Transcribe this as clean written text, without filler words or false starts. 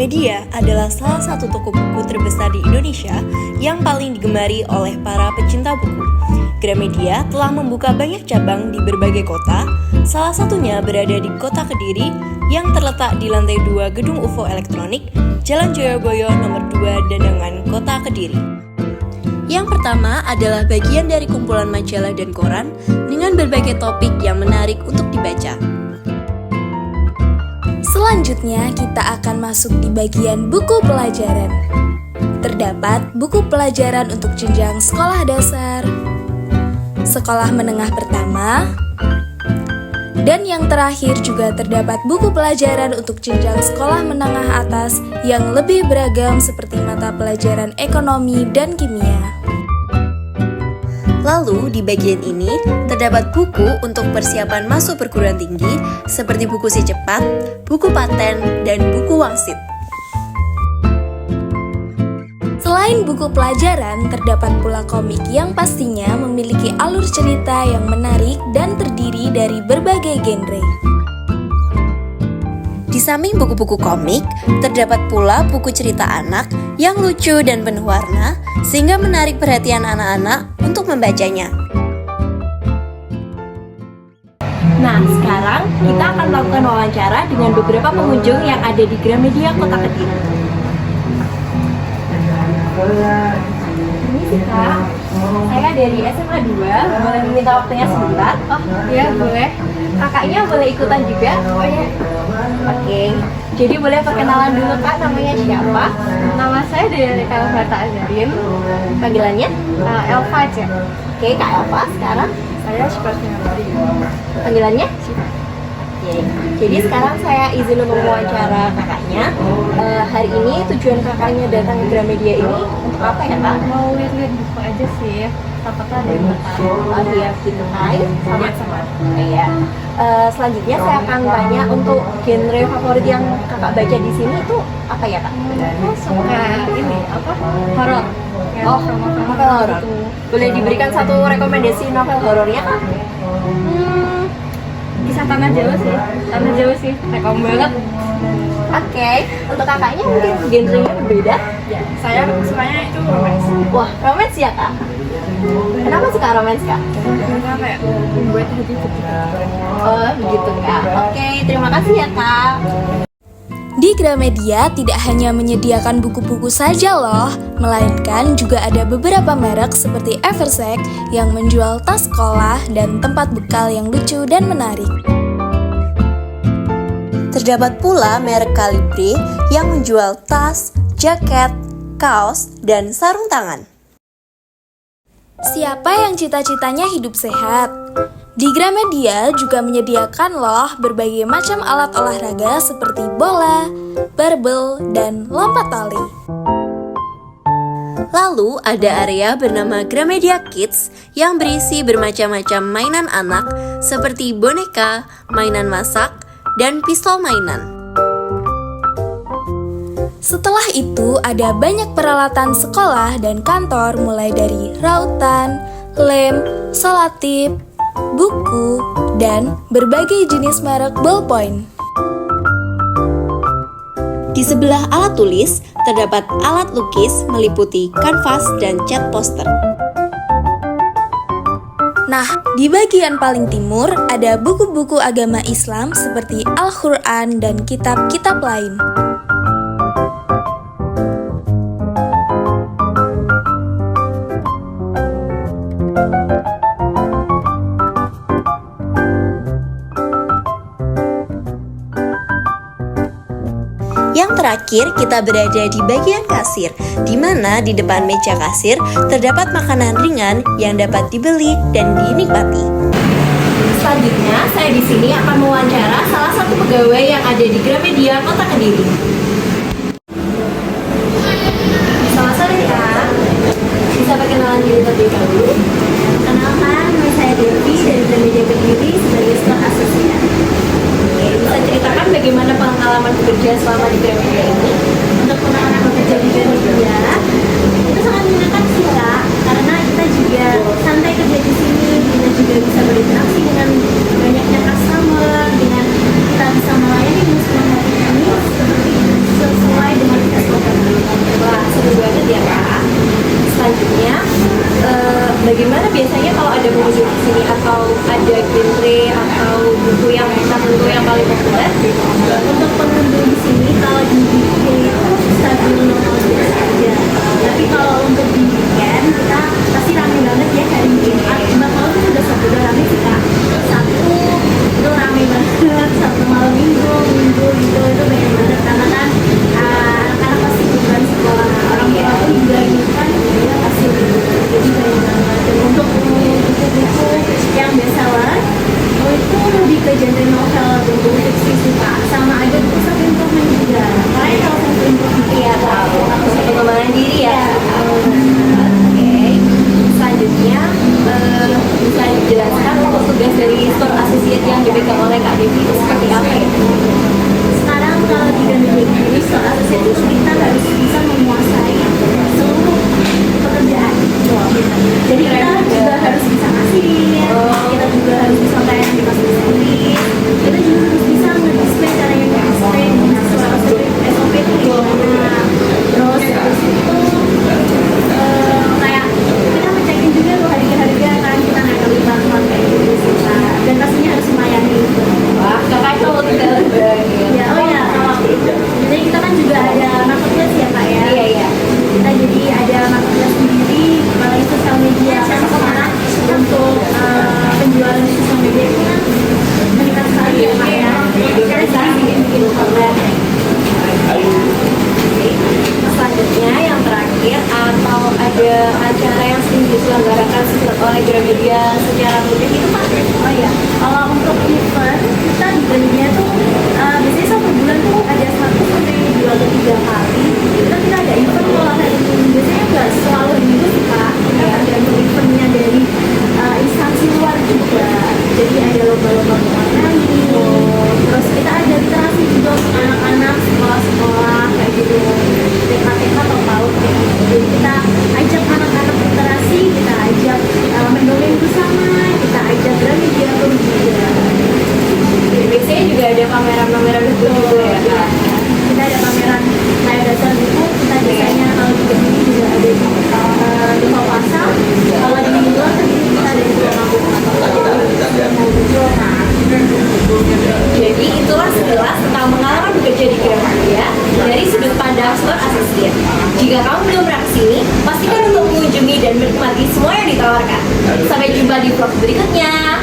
Gramedia adalah salah satu toko buku terbesar di Indonesia yang paling digemari oleh para pecinta buku. Gramedia telah membuka banyak cabang di berbagai kota, salah satunya berada di Kota Kediri yang terletak di lantai 2 Gedung UFO Elektronik, Jalan Joyoboyo nomor 2 Dandangan, Kota Kediri. Yang pertama adalah bagian dari kumpulan majalah dan koran dengan berbagai topik yang menarik untuk dibaca. Selanjutnya kita akan masuk di bagian buku pelajaran. Terdapat buku pelajaran untuk jenjang sekolah dasar, sekolah menengah pertama, dan yang terakhir juga terdapat buku pelajaran untuk jenjang sekolah menengah atas yang lebih beragam seperti mata pelajaran ekonomi dan kimia. Lalu di bagian ini terdapat buku untuk persiapan masuk perguruan tinggi seperti buku Si Cepat, buku paten, dan buku wangsit. Selain buku pelajaran, terdapat pula komik yang pastinya memiliki alur cerita yang menarik dan terdiri dari berbagai genre. Di samping buku-buku komik, terdapat pula buku cerita anak yang lucu dan penuh warna sehingga menarik perhatian anak-anak untuk membacanya. Nah, sekarang kita akan melakukan wawancara dengan beberapa pengunjung yang ada di Gramedia Kota Kediri. Ini sih Kak, saya dari SMA 2, boleh meminta waktunya sebentar? Oh iya boleh. Kakaknya boleh ikutan juga? Oh iya. Oke, jadi boleh perkenalan dulu Kak, namanya siapa? Nama saya dari Elvata Azarin. Panggilannya? Elva aja. Oke, Kak Elva sekarang. Saya seperti Panggilannya? Oke, jadi sekarang saya izin untuk mewawancara kakaknya. Hari ini tujuan kakaknya datang ke Gramedia ini untuk apa ya Kak? mau lihat-lihat buku aja sih. Apakah ada yang tertarik? Oh iya, gitu kan? Sama-sama. Iya. Selanjutnya saya akan tanya untuk genre favorit yang kakak baca di sini itu apa ya Kak? Aku suka ini apa? Horor. Oh, novel horor. Boleh diberikan satu rekomendasi novel horornya Kak? Kisah Tanah Jawa sih. Tanah Jawa sih. Rekom banget. Oke, untuk kakaknya mungkin genrenya berbeda? Ya, saya sukanya itu romance. Wah, romance ya Kak? Kenapa suka romance Kak? Karena kayak membuat hati berdebar. Oh, begitu Kak. Oke, terima kasih ya Kak. Di Gramedia tidak hanya menyediakan buku-buku saja loh, melainkan juga ada beberapa merek seperti Eversack yang menjual tas sekolah dan tempat bekal yang lucu dan menarik. Terdapat pula merek Calibre yang menjual tas, jaket, kaos, dan sarung tangan. Siapa yang cita-citanya hidup sehat? Di Gramedia juga menyediakan loh berbagai macam alat olahraga seperti bola, barbel, dan lompat tali. Lalu ada area bernama Gramedia Kids yang berisi bermacam-macam mainan anak seperti boneka, mainan masak, dan pistol mainan. Setelah itu ada banyak peralatan sekolah dan kantor mulai dari rautan, lem, selotip, buku, dan berbagai jenis merek ballpoint. Di sebelah alat tulis, terdapat alat lukis meliputi kanvas dan cat poster. Nah, di bagian paling timur ada buku-buku agama Islam seperti Al-Quran dan kitab-kitab lain. Yang terakhir, kita berada di bagian kasir, di mana di depan meja kasir terdapat makanan ringan yang dapat dibeli dan dinikmati. Selanjutnya, saya di sini akan mewawancara salah satu pegawai yang ada di Gramedia Kota Kediri. Selamat sore Kak, bisa perkenalan diri terlebih dahulu? Kenalkan, nama saya Devi dari Gramedia Kediri sebagai staf asisten. Bisa ceritakan bagaimana pengalaman bekerja selama di Gramedia ini? Untuk pengalaman bekerja di Gramedia, itu sangat menyenangkan sih Kak, karena kita juga santai kerja di sini, kita juga bisa berinteraksi dengan banyaknya customer, dengan kita bisa melayani semua hari ini seperti itu. biasanya kalau ada buku di sini atau ada genre atau buku yang tertentu yang paling populer? Untuk pengunjung di sini kalau di weekday itu stabil normal biasa aja. Tapi kalau untuk di weekend kita pasti rame banget ya hari Jumat. Jumat malam itu udah rame sih kak. Sabtu itu rame banget. Sabtu malam minggu gitu itu banyak banget karena kan anak-anak pasti bukan sekolah, orang tua pun juga gitu kan ya pasti libur. Jadi banyak banget. Dan untuk buku-buku yang bestseller itu lebih ke genre novel atau buku fiksi sih kak, sama ada buku self improvement juga. Makanya kalau self improvement Iya, tahu. Pengembangan diri ya. Oke. Selanjutnya bisa dijelaskan untuk tugas dari store associate yang dipegang oleh Kak Devi itu seperti apa ya? sekarang kalau di Gramedia ini store associate itu kita harus bisa menguasai seluruh pekerjaan. Jadi kita juga harus bisa ngasih, kita juga harus bisa pelayanan di customer service, kita juga harus bisa nge-display cara yang nge-display di store associate SOP itu gimana. Terus itu kayak kita ngecekin juga tuh harga-harga kan, kita naik platform kayak gitu sih Kak. Dan pastinya harus melayani itu. Wah, kakak itu tinggal berbagi. Ya, oh ya, kalau jadi kita kan juga ada marketplace ya Kak ya. Iya, iya. Kita jadi ada marketplace sendiri, apalagi sosial media kan sekarang untuk penjualan di sosial media itu kan meningkat sekali ya Kak ya. Kita sekarang bikin konten. Selanjutnya yang terakhir, atau ada acara yang sering diselenggarakan oleh Gramedia secara rutin itu Pak? Oh ya, kalau untuk event kita di Gramedia tuh biasanya satu bulan tuh ada 1 sampai 2 atau 3 kali. Kita ada event kalau hari ini biasanya nggak selalu hari Minggu sih Kak. Kita tergantung eventnya dari instansi luar juga. Jadi ada lomba-lomba mewarnai, terus kita ada literasi juga untuk anak-anak sekolah-sekolah kayak gitu, TK atau PAUD kayak gitu. Jadi kita ajak anak-anak literasi, kita ajak mendongeng bersama, kita ajak Gramedia pun juga. Biasanya juga ada pameran-pameran buku juga ya Kak? Kita ada pameran layar dasar buku, kita biasanya kalau di sini juga ada di Puasa. Kalau di minggu kita ada di Pulau Buku. Jadi itulah sekilas tentang pengalaman bekerja di Gramedia dari sudut pandang store associate. Jika kamu belum pernah kesini, pastikan untuk mengunjungi dan menikmati semua yang ditawarkan. Sampai jumpa di vlog berikutnya.